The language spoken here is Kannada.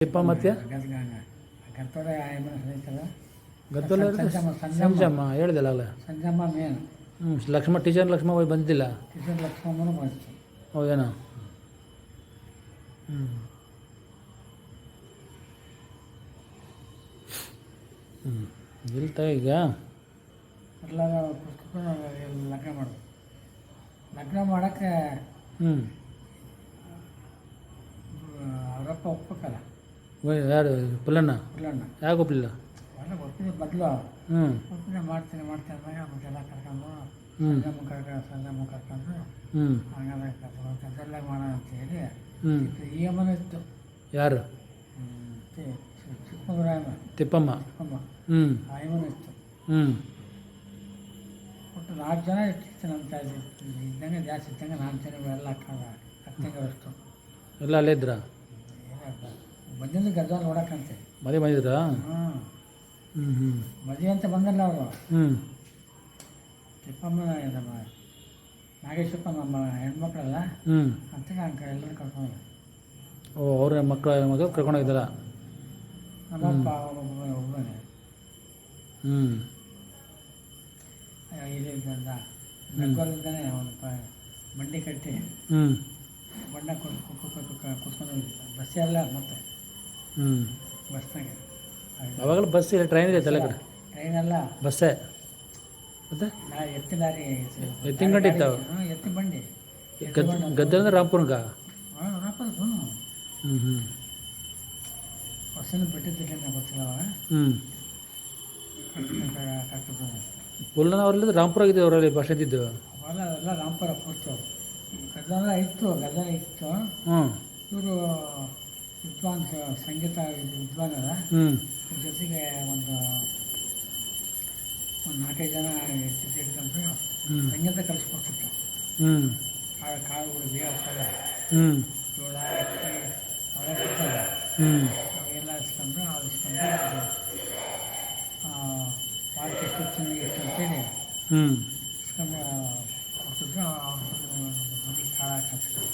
ತಿಪ್ಪ ಮತ್ತೆ ಗತ್ತೋಲೆ ಐತಲ್ಲ ಗದ್ದಲ ಸಂಜಮ್ಮ ಹೇಳ್ದಲ್ಲ ಅಲ್ಲ ಸಂಜಮ್ಮ ಮೇನ್ ಲಕ್ಷ್ಮ ಟೀಚರ್ ಲಕ್ಷ್ಮ ಹೋಗಿ ಬಂದಿಲ್ಲ ಟೀಚರ್ ಲಕ್ಷ್ಮಮ್ಮನೂ ಬಂತು. ಹೌದೇನಾ? ಇಲ್ತ ಈಗ ಎಲ್ಲಾಗ ಪುಸ್ತಕ ಲಗ್ನ ಮಾಡೋದು. ಲಗ್ನ ಮಾಡೋಕ್ಕೆ ಅವರಪ್ಪ ಒಪ್ಪಬೇಕಲ್ಲ. ಯಾರು ಪುಲ್ಲಣ್ಣ? ಪುಲ್ಲಣ್ಣ ಯಾಕೆ ಒಪ್ಪಲಿಲ್ಲ? ಅಲ್ಲ ಒಪ್ಪಿದ ಮೊದಲು ಒಪ್ಪಿನ ಮಾಡ್ತೀನಿ ಅಂದಾಗ ಮತ್ತೆಲ್ಲ ಕರ್ಕೊಂಡು ಸಂಜಮ್ಮ ಕರ್ಕೊಂಡು ಹಂಗೆಲ್ಲ ಗದ್ದೆಲ್ಲ ಮಾಡೋಣ ಅಂತ ಹೇಳಿ ಈ ಅಮ್ಮನ ಇತ್ತು. ಯಾರು? ಚಿಕ್ಕಮಗಳೂರಾಯಮ್ಮ ತಿಪ್ಪಮ್ಮ. ಆ ಅಮ್ಮನ ಇತ್ತು. ಒಟ್ಟು 4 ಜನ ಇರ್ತಿತ್ತು ನಮ್ಮ ತಾಯಿ ಇದ್ದಂಗೆ ಜಾಸ್ತಿ ಇದ್ದಂಗೆ 4 ಜನ ಎಲ್ಲ ಅಕ್ಕಂಗರಷ್ಟು ಎಲ್ಲ ಅಲ್ಲೇ ಇದ್ರಾ? ಬಂದಿದ್ದು ಗದ್ದ ನೋಡಕ್ಕಂತೆ ಮದುವೆ ಬಂದಿದ್ರಾ? ಮದುವೆ ಅಂತ ಬಂದಲ್ಲ ಅವರು. ತಿಪ್ಪಮ್ಮ ನಮ್ಮ ನಾಗೇಶಪ್ಪ ನಮ್ಮ ಹೆಣ್ಮಕ್ಳಲ್ಲ ಅಂತ ಎಲ್ಲರೂ ಕರ್ಕೊಂಡು. ಓ ಅವ್ರ ಮಕ್ಕಳ ಮಗ ಕರ್ಕೊಂಡೋಗಿದ್ದಾರ? ನಮ್ಮಪ್ಪ ಒಬ್ಬನೇ ಇಲ್ಲಿಂದ ಬೆಂಗಳೂರಿಂದನೇ ಒಂದು ಬಂಡಿ ಕಟ್ಟಿ ಬಣ್ಣ ಕುತ್ಕೊಂಡು ಬಸ್ಸೇ ಅಲ್ಲ ಮತ್ತೆ ಬಸ್ನಾಗೆ. ಅವಾಗಲೂ ಬಸ್ ಇಲ್ಲ, ಟ್ರೈನ್ ಇದೆ ತಲೆ ಕಡೆ. ಟ್ರೈನ್ ಅಲ್ಲ, ಬಸ್ಸೇ. ಮತ್ತೆ ಎತ್ತಿ ಲಾರಿ, ಎತ್ತಿನ ಗಂಟೆ ಇದ್ದಾವೆ. ಎತ್ತಿ ಬಂಡಿ ಗದ್ದೆ ಅಂದ್ರೆ ರಾಂಪುರ್ಗ. ರಾಪುರ ಬಸ್ಸನ್ನು ಬಿಟ್ಟಿದ್ದಕ್ಕೆ ಗೊತ್ತಿಲ್ಲ ಪುಲ್ಲನ ಅವರೆಲ್ಲ ರಾಂಪುರ ಆಗಿದ್ದು ಅವರಲ್ಲಿ ಬಸ್ ಇದ್ದಿದ್ದು. ಅವೆಲ್ಲ ಎಲ್ಲ ರಾಂಪುರ ಪೋಸ್ಟು ಗದ್ದಲ ಇತ್ತು. ಇವರು ವಿದ್ವಾನ್ ಸಂಗೀತ ವಿದ್ವಾನರ ಜೊತೆಗೆ ಒಂದು 4-5 ಜನ ಜೊತೆ ಇಟ್ಕೊಂಡು ಸಂಗೀತ ಕಲಿಸ್ಕೊಡ್ತಿತ್ತು. ಕಾಳುಗಳು ಬೇಳೆ ಜೋಳ ಅಕ್ಕಿ ಅವೆಲ್ಲ ಇರ್ತವೆ. ಅವೆಲ್ಲ ಇಸ್ಕೊಂಡು ಪಾರ್ಕ್ ಎಷ್ಟು ಚೆನ್ನಾಗಿ ಇತ್ತು ಅಂತೇಳಿ ಇಸ್ಕೊಂಡು ಕೊಡ್ತಿದ್ರು. ಅವ್ರ ಕಾಳು ಹಾಕಿಸ್ತಾರೆ.